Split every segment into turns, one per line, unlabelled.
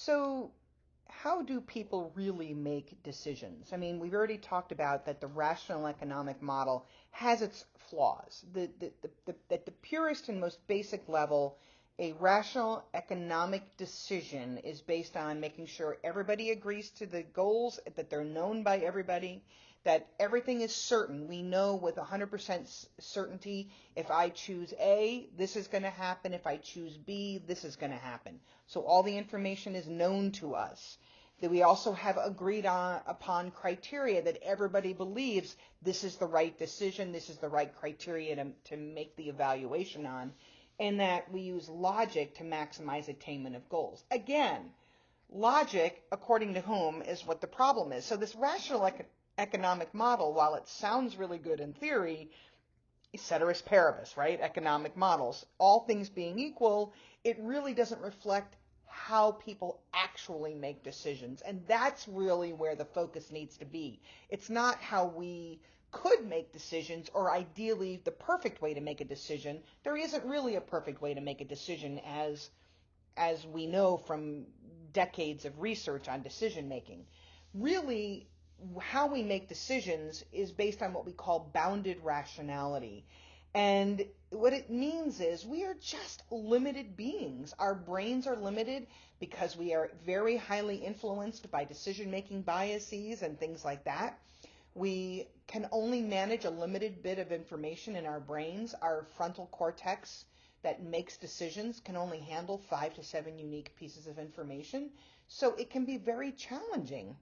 So, how do people really make decisions? I mean, we've already talked about that the rational economic model has its flaws. At the purest and most basic level, a rational economic decision is based on making sure everybody agrees to the goals, that they're known by everybody, that everything is certain. We know with 100% certainty, if I choose A, this is going to happen. If I choose B, this is going to happen. So all the information is known to us. That we also have agreed upon criteria that everybody believes this is the right decision, this is the right criteria to make the evaluation on, and that we use logic to maximize attainment of goals. Again, logic, according to whom, is what the problem is. So this rational economic model, while it sounds really good in theory, ceteris paribus, right? Economic models, all things being equal, it really doesn't reflect how people actually make decisions. And that's really where the focus needs to be. It's not how we could make decisions, or ideally the perfect way to make a decision. There isn't really a perfect way to make a decision, as we know from decades of research on decision making. Really, how we make decisions is based on what we call bounded rationality. And what it means is we are just limited beings. Our brains are limited because we are very highly influenced by decision-making biases and things like that. We can only manage a limited bit of information in our brains. Our frontal cortex that makes decisions can only handle 5 to 7 unique pieces of information. So it can be very challenging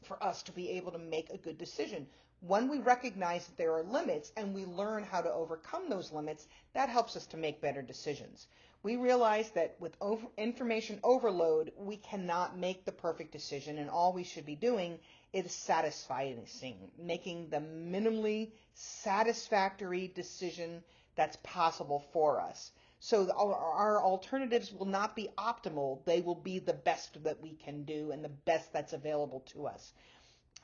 for us to be able to make a good decision. When we recognize that there are limits and we learn how to overcome those limits, that helps us to make better decisions. We realize that with information overload, we cannot make the perfect decision, and all we should be doing is satisfying, making the minimally satisfactory decision that's possible for us. So our alternatives will not be optimal. They will be the best that we can do and the best that's available to us.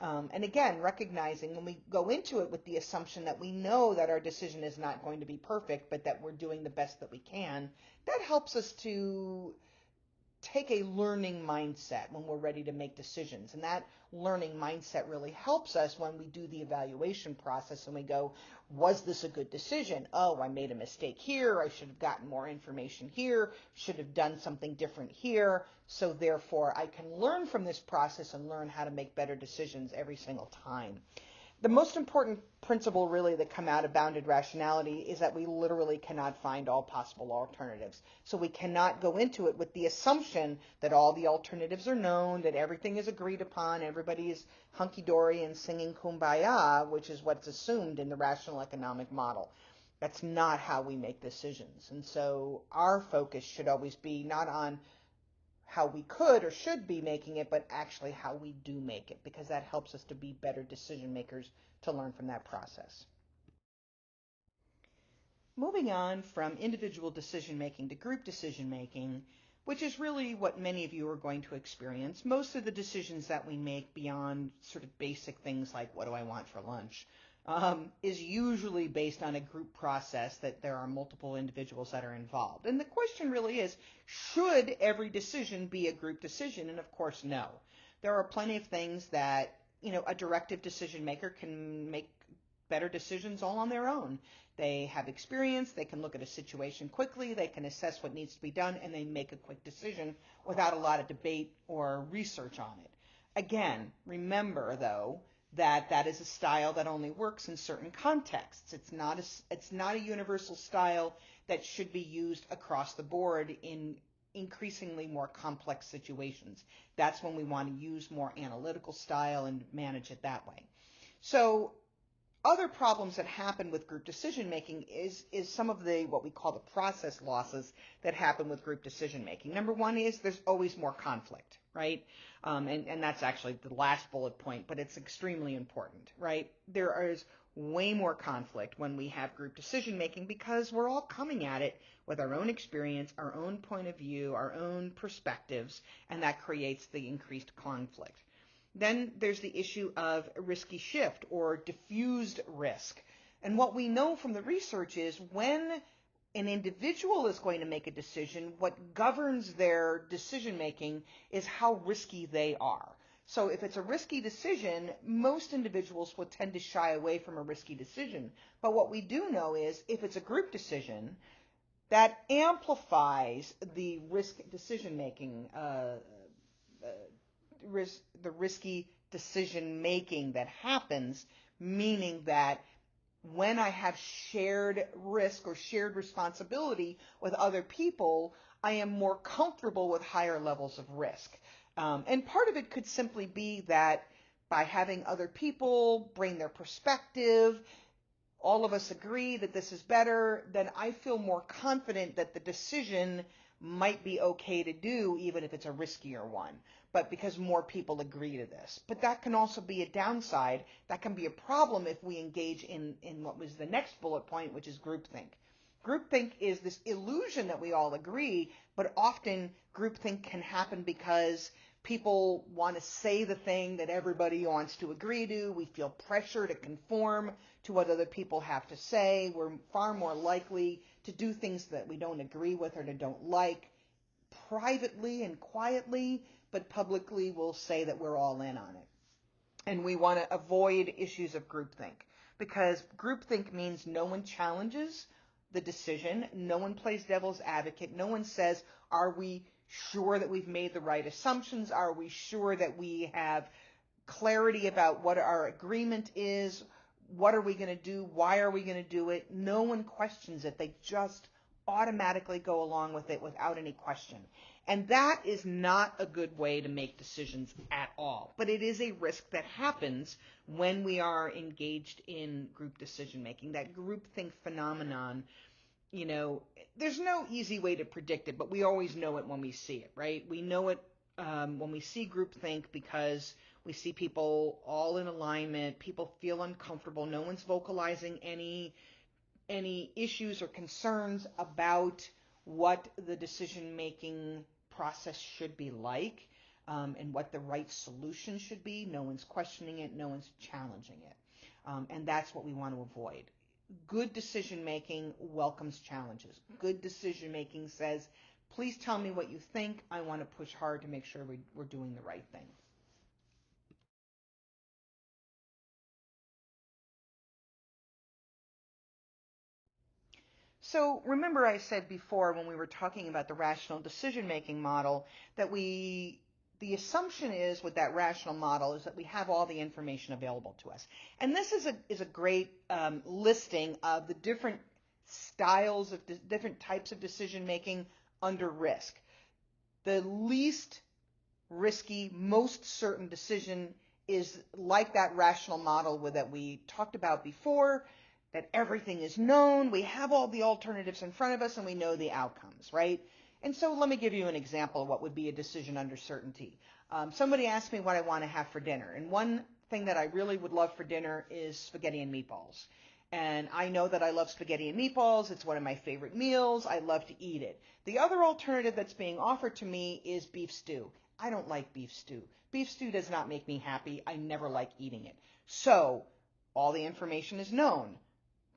And again, recognizing when we go into it with the assumption that we know that our decision is not going to be perfect, but that we're doing the best that we can, that helps us to take a learning mindset when we're ready to make decisions. And that learning mindset really helps us when we do the evaluation process and we go, was this a good decision? Oh, I made a mistake here. I should have gotten more information here. Should have done something different here. So therefore, I can learn from this process and learn how to make better decisions every single time. The most important principle really that come out of bounded rationality is that we literally cannot find all possible alternatives. So we cannot go into it with the assumption that all the alternatives are known, that everything is agreed upon, everybody is hunky-dory and singing kumbaya, which is what's assumed in the rational economic model. That's not how we make decisions. And so our focus should always be not on how we could or should be making it, but actually how we do make it, because that helps us to be better decision makers, to learn from that process. Moving on from individual decision making to group decision making, which is really what many of you are going to experience. Most of the decisions that we make beyond sort of basic things like what do I want for lunch is usually based on a group process, that there are multiple individuals that are involved. And the question really is, should every decision be a group decision? And of course, no. There are plenty of things that, a directive decision maker can make better decisions all on their own. They have experience, they can look at a situation quickly, they can assess what needs to be done, and they make a quick decision without a lot of debate or research on it. Again, remember though, that is a style that only works in certain contexts. It's not a universal style that should be used across the board in increasingly more complex situations. That's when we want to use more analytical style and manage it that way. So other problems that happen with group decision making is some of the what we call the process losses that happen with group decision making. Number one is there's always more conflict, right? And that's actually the last bullet point, but it's extremely important, right? There is way more conflict when we have group decision making because we're all coming at it with our own experience, our own point of view, our own perspectives, and that creates the increased conflict. Then there's the issue of risky shift or diffused risk. And what we know from the research is when an individual is going to make a decision, what governs their decision making is how risky they are. So if it's a risky decision, most individuals will tend to shy away from a risky decision. But what we do know is if it's a group decision, that amplifies the risk decision making, the risky decision making that happens, meaning that when I have shared risk or shared responsibility with other people, I am more comfortable with higher levels of risk. And part of it could simply be that by having other people bring their perspective, all of us agree that this is better, then I feel more confident that the decision might be okay to do, even if it's a riskier one, but because more people agree to this. But that can also be a downside. That can be a problem if we engage in what was the next bullet point, which is groupthink. Groupthink is this illusion that we all agree, but often groupthink can happen because people want to say the thing that everybody wants to agree to. We feel pressure to conform to what other people have to say. We're far more likely to do things that we don't agree with or that don't like privately and quietly, but publicly we'll say that we're all in on it. And we want to avoid issues of groupthink because groupthink means no one challenges the decision, no one plays devil's advocate, no one says, are we sure that we've made the right assumptions? Are we sure that we have clarity about what our agreement is? What are we going to do? Why are we going to do it? No one questions it. They just automatically go along with it without any question. And that is not a good way to make decisions at all. But it is a risk that happens when we are engaged in group decision making, that groupthink phenomenon. You know, there's no easy way to predict it, but we always know it when we see it, right? We know it when we see groupthink because we see people all in alignment, people feel uncomfortable, no one's vocalizing any issues or concerns about what the decision-making process should be like, and what the right solution should be. No one's questioning it, no one's challenging it. And that's what we want to avoid. Good decision-making welcomes challenges. Good decision-making says, please tell me what you think. I want to push hard to make sure we're doing the right thing. So remember I said before when we were talking about the rational decision-making model that the assumption is with that rational model is that we have all the information available to us. And this is a great listing of the different styles of different types of decision-making under risk. The least risky, most certain decision is like that rational model that we talked about before, that everything is known, we have all the alternatives in front of us, and we know the outcomes, right? And so let me give you an example of what would be a decision under certainty. Somebody asked me what I want to have for dinner, and one thing that I really would love for dinner is spaghetti and meatballs. And I know that I love spaghetti and meatballs. It's one of my favorite meals. I love to eat it. The other alternative that's being offered to me is beef stew. I don't like beef stew. Beef stew does not make me happy. I never like eating it. So all the information is known.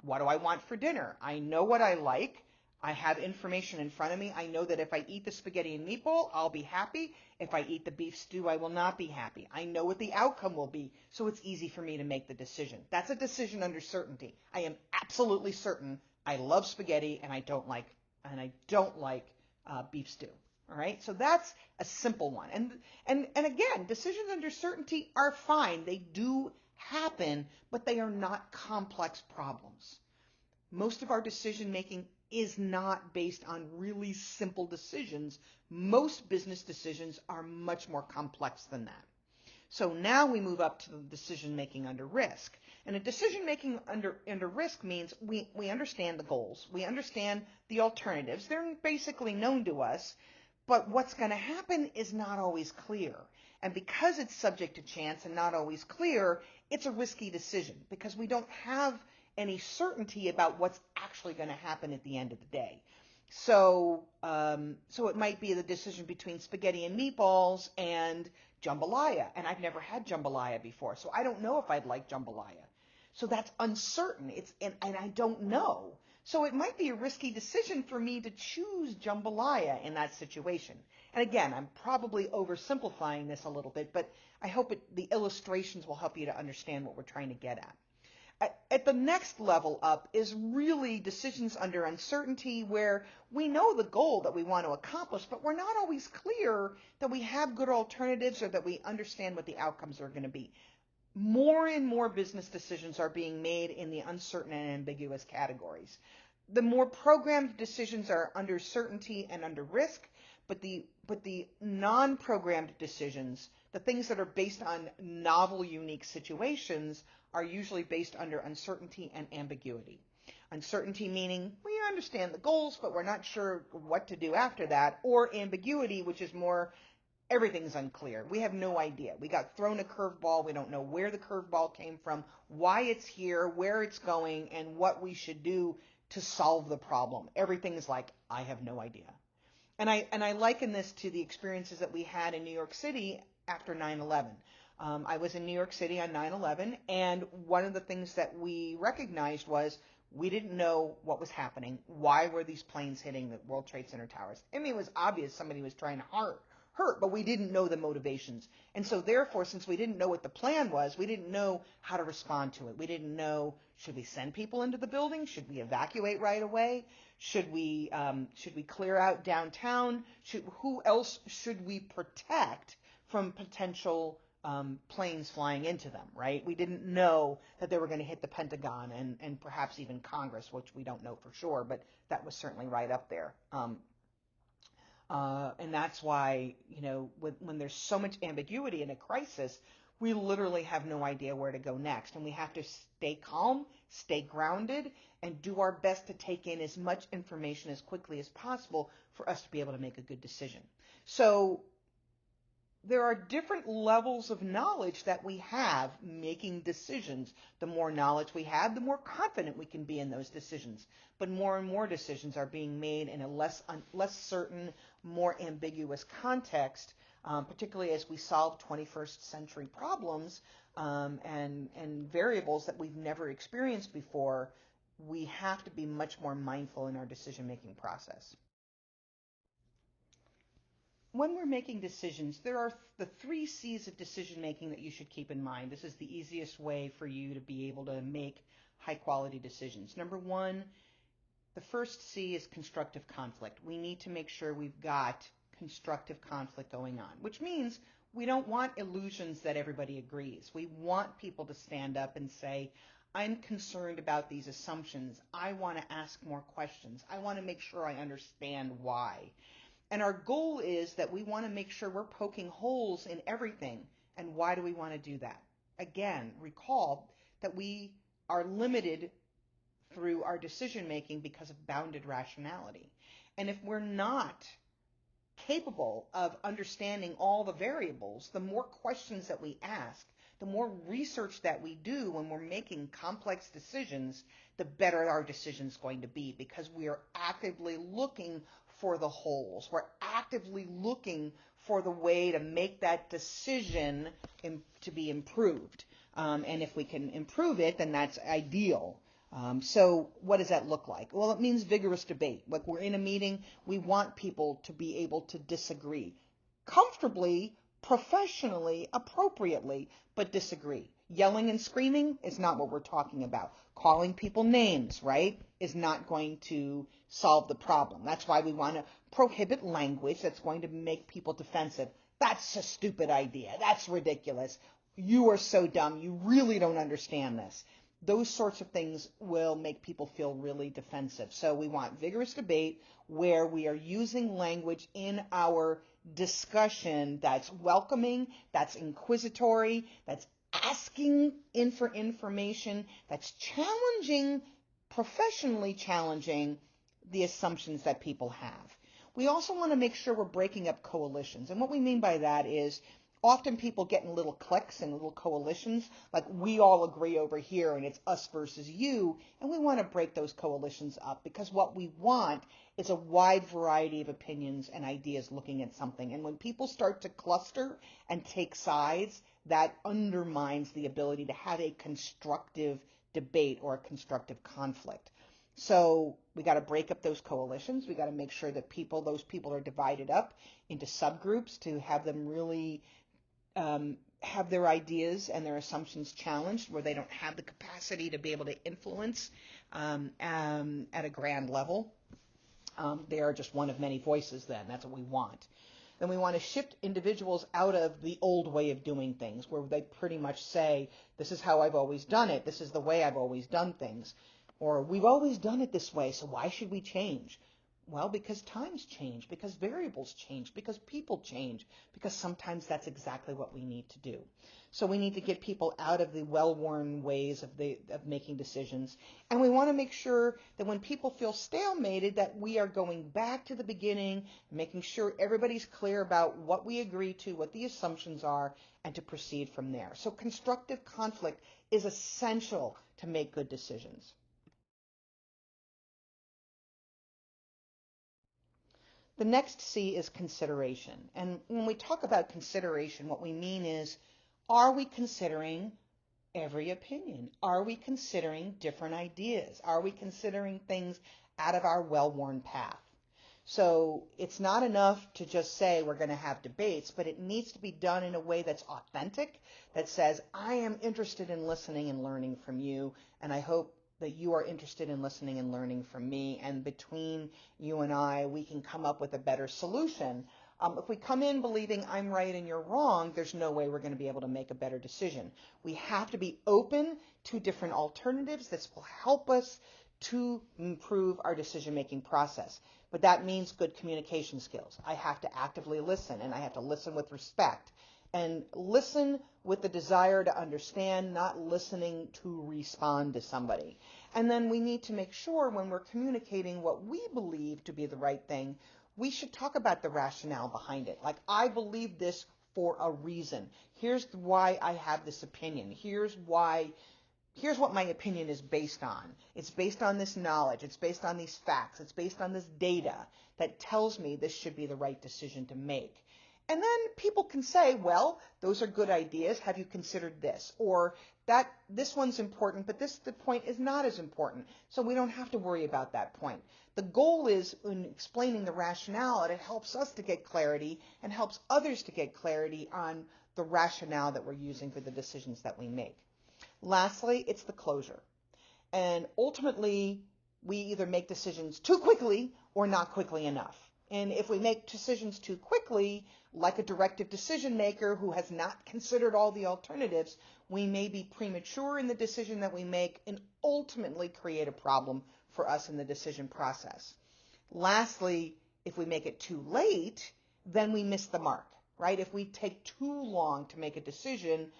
What do I want for dinner? I know what I like. I have information in front of me. I know that if I eat the spaghetti and meatball, I'll be happy. If I eat the beef stew, I will not be happy. I know what the outcome will be, so it's easy for me to make the decision. That's a decision under certainty. I am absolutely certain I love spaghetti and I don't like beef stew. All right, so that's a simple one. And again, decisions under certainty are fine. They do happen, but they are not complex problems. Most of our decision making is not based on really simple decisions. Most business decisions are much more complex than that. So now we move up to the decision making under risk. And a decision making under risk means we understand the goals. We understand the alternatives. They're basically known to us. But what's going to happen is not always clear. And because it's subject to chance and not always clear, it's a risky decision because we don't have any certainty about what's actually going to happen at the end of the day. So it might be the decision between spaghetti and meatballs and jambalaya. And I've never had jambalaya before, so I don't know if I'd like jambalaya. So that's uncertain. And I don't know. So it might be a risky decision for me to choose jambalaya in that situation. And again, I'm probably oversimplifying this a little bit, but I hope the illustrations will help you to understand what we're trying to get at. At the next level up is really decisions under uncertainty, where we know the goal that we want to accomplish, but we're not always clear that we have good alternatives or that we understand what the outcomes are going to be. More and more business decisions are being made in the uncertain and ambiguous categories. The more programmed decisions are under certainty and under risk, but the non-programmed decisions, the things that are based on novel, unique situations, are usually based under uncertainty and ambiguity. Uncertainty meaning we understand the goals, but we're not sure what to do after that, or ambiguity, which is more everything's unclear. We have no idea. We got thrown a curveball. We don't know where the curveball came from, why it's here, where it's going, and what we should do to solve the problem. Everything is like, I have no idea. And I liken this to the experiences that we had in New York City after 9/11. I was in New York City on 9/11, and one of the things that we recognized was we didn't know what was happening. Why were these planes hitting the World Trade Center towers? I mean, it was obvious somebody was trying to hurt, but we didn't know the motivations. And so therefore, since we didn't know what the plan was, we didn't know how to respond to it. We didn't know, should we send people into the building? Should we evacuate right away? Should we clear out downtown? Who else should we protect from potential planes flying into them, right? We didn't know that they were going to hit the Pentagon and perhaps even Congress, which we don't know for sure, but that was certainly right up there. And that's why, when there's so much ambiguity in a crisis, we literally have no idea where to go next. And we have to stay calm, stay grounded, and do our best to take in as much information as quickly as possible for us to be able to make a good decision. So there are different levels of knowledge that we have making decisions. The more knowledge we have, the more confident we can be in those decisions. But more and more decisions are being made in a less certain, more ambiguous context, particularly as we solve 21st century problems and variables that we've never experienced before. We have to be much more mindful in our decision-making process. When we're making decisions, there are the 3 C's of decision making that you should keep in mind. This is the easiest way for you to be able to make high quality decisions. Number 1, the first C is constructive conflict. We need to make sure we've got constructive conflict going on, which means we don't want illusions that everybody agrees. We want people to stand up and say, I'm concerned about these assumptions. I want to ask more questions. I want to make sure I understand why. And our goal is that we want to make sure we're poking holes in everything. And why do we want to do that? Again, recall that we are limited through our decision making because of bounded rationality. And if we're not capable of understanding all the variables, the more questions that we ask, the more research that we do when we're making complex decisions, the better our decision is going to be, because we are actively looking for the holes. We're actively looking for the way to make that decision to be improved. And if we can improve it, then that's ideal. So what does that look like? Well, it means vigorous debate. Like, we're in a meeting, we want people to be able to disagree comfortably, professionally, appropriately, but disagree. Yelling and screaming is not what we're talking about. Calling people names, right, is not going to solve the problem. That's why we want to prohibit language that's going to make people defensive. That's a stupid idea. That's ridiculous. You are so dumb. You really don't understand this. Those sorts of things will make people feel really defensive. So we want vigorous debate where we are using language in our discussion that's welcoming, that's inquisitory, that's asking for information, that's challenging, professionally challenging the assumptions that people have. We also want to make sure we're breaking up coalitions. And what we mean by that is often people get in little cliques and little coalitions, like we all agree over here and it's us versus you, and we want to break those coalitions up, because what we want is a wide variety of opinions and ideas looking at something. And when people start to cluster and take sides, that undermines the ability to have a constructive debate or a constructive conflict. So we got to break up those coalitions. We got to make sure that those people are divided up into subgroups to have them really have their ideas and their assumptions challenged where they don't have the capacity to be able to influence at a grand level. They are just one of many voices then. That's what we want. Then we want to shift individuals out of the old way of doing things where they pretty much say, this is how I've always done it. This is the way I've always done things. Or we've always done it this way, so why should we change? Well, because times change, because variables change, because people change, because sometimes that's exactly what we need to do. So we need to get people out of the well-worn ways of making decisions. And we want to make sure that when people feel stalemated, that we are going back to the beginning, making sure everybody's clear about what we agree to, what the assumptions are, and to proceed from there. So constructive conflict is essential to make good decisions. The next C is consideration. And when we talk about consideration, what we mean is, are we considering every opinion? Are we considering different ideas? Are we considering things out of our well-worn path? So it's not enough to just say we're going to have debates, but it needs to be done in a way that's authentic, that says, I am interested in listening and learning from you, and I hope that you are interested in listening and learning from me, and between you and I, we can come up with a better solution. If we come in believing I'm right and you're wrong, there's no way we're going to be able to make a better decision. We have to be open to different alternatives. This will help us to improve our decision-making process. But that means good communication skills. I have to actively listen, and I have to listen with respect. And listen with the desire to understand, not listening to respond to somebody. And then we need to make sure when we're communicating what we believe to be the right thing, we should talk about the rationale behind it. Like, I believe this for a reason. Here's why I have this opinion. Here's what my opinion is based on. It's based on this knowledge. It's based on these facts. It's based on this data that tells me this should be the right decision to make. And then people can say, well, those are good ideas. Have you considered this? Or this one's important, but the point is not as important. So we don't have to worry about that point. The goal is in explaining the rationale, and it helps us to get clarity and helps others to get clarity on the rationale that we're using for the decisions that we make. Lastly, it's the closure. And ultimately, we either make decisions too quickly or not quickly enough. And if we make decisions too quickly, like a directive decision maker who has not considered all the alternatives, we may be premature in the decision that we make and ultimately create a problem for us in the decision process. Lastly, if we make it too late, then we miss the mark, right? If we take too long to make a decision,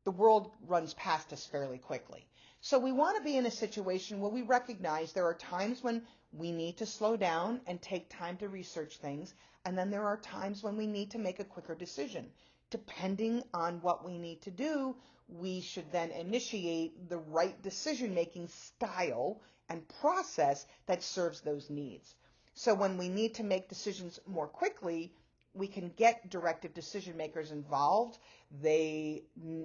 the world runs past us fairly quickly. So we want to be in a situation where we recognize there are times when we need to slow down and take time to research things, and then there are times when we need to make a quicker decision. Depending on what we need to do, we should then initiate the right decision-making style and process that serves those needs. So when we need to make decisions more quickly, we can get directive decision makers involved. They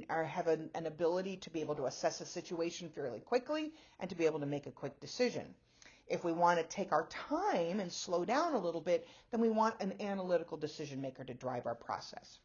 have an ability to be able to assess a situation fairly quickly and to be able to make a quick decision. If we want to take our time and slow down a little bit, then we want an analytical decision maker to drive our process.